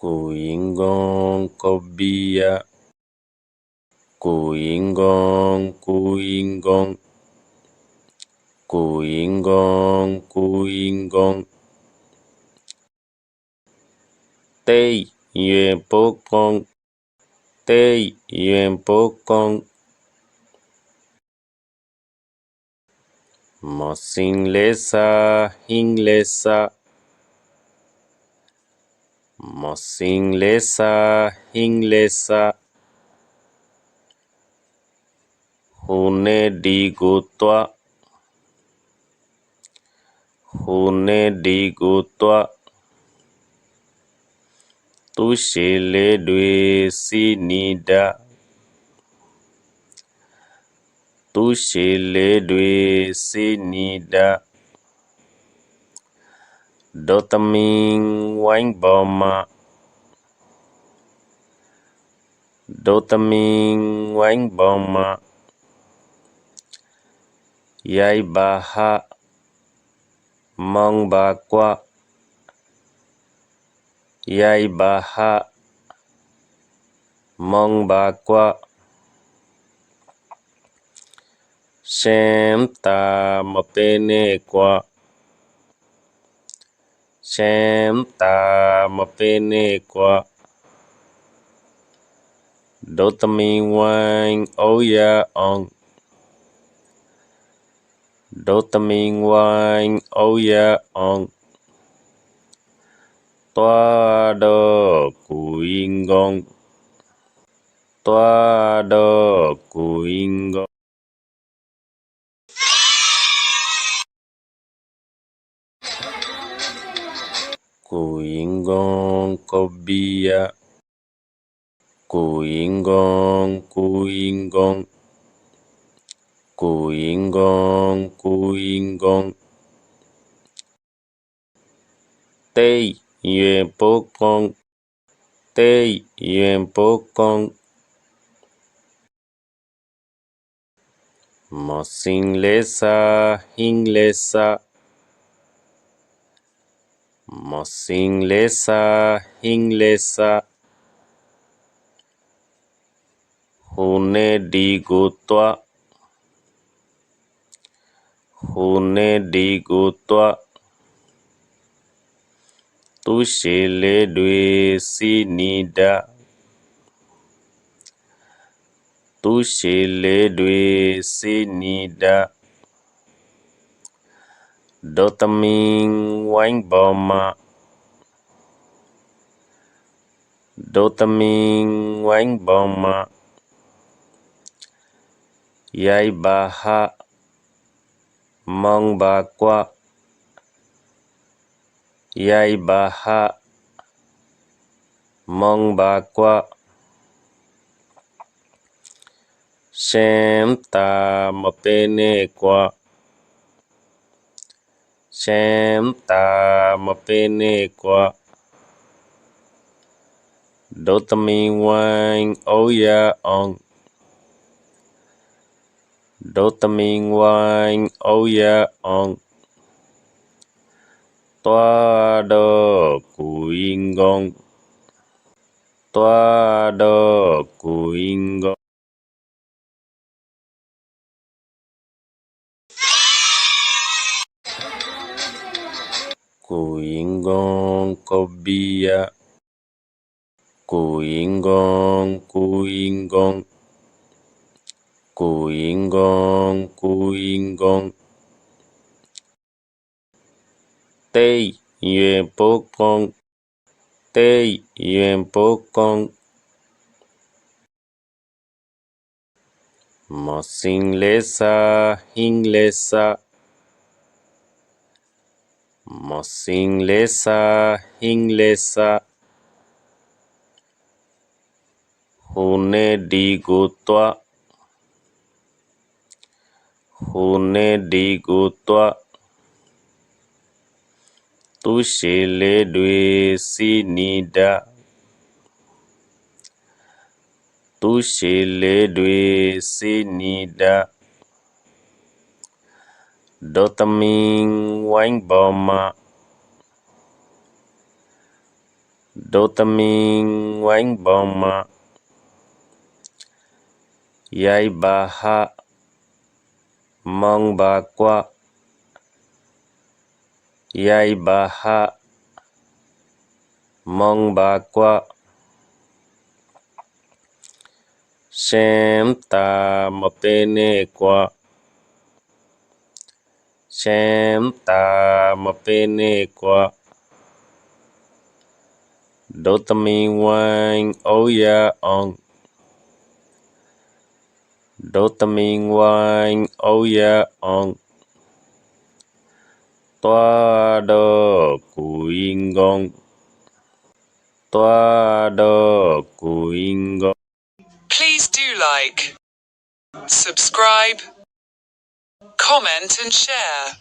Kuingong kobia, kuingong, kuingong, kuingong, kuingong. Tây yuan bố con, Tây yuan bố con. Một sinh lê sa, hình lê sa. Một sinh lê sa, hình lê sa. Hune đi gu toa, hune đi gu toa. Tu she le dui si ni da, tu she le dui si ni da. Do tâm minh oanh bò ma, do tâm minh oanh bò ma. Yai ba ha, mong ba qua. Yai ba ha, mong ba qua. Shem ta ma pene qua, Shem ta ma pene qua. Do tâm minh oanh oya on, do tâm minh oanh oya on. Toa đô kuingong, toa đô kuingong. Kuingong kobia, kuingong, kuingong, kuingong, kuingong. Tây yuan bố con, Tây yuan bố con. Một sinh lê sa, hình lê sa. Một sinh lê sa, hình lê sa. Hune đi gu toa, hune đi gu toa. Tu she le dui si ni da, tu she le dui si ni da. Do tâm minh oanh bò ma, do tâm minh oanh bò ma. Yai ba ha, mong ba qua. Yai ba ha, mong ba qua. Shem ta ma pene qua, Shem ta ma pene qua. Do tâm minh oanh oya on, do tâm minh oanh oya on. Toa đô kuingong, toa đô kuingong. Kuingong kobia, kuingong, kuingong, kuingong, kuingong. Tây yuan bố con, Tây yuan bố con. Một sinh lê sa, hình lê sa. Một sinh lê sa, hình lê sa. Hune đi gu toa, hune đi gu toa. Tu she le dui si ni da, tu she le dui si ni da. Do tâm minh oanh bò ma, Dotamin wang boma Yai baha Mong bakwa Yai baha Mong bakwa Shem ta mapene kwa Shem ta mapene kwa Dotamin wang oya on Dotamin wang oya on Toa do kuingong Toa do kuingong Please do like, subscribe, comment and share.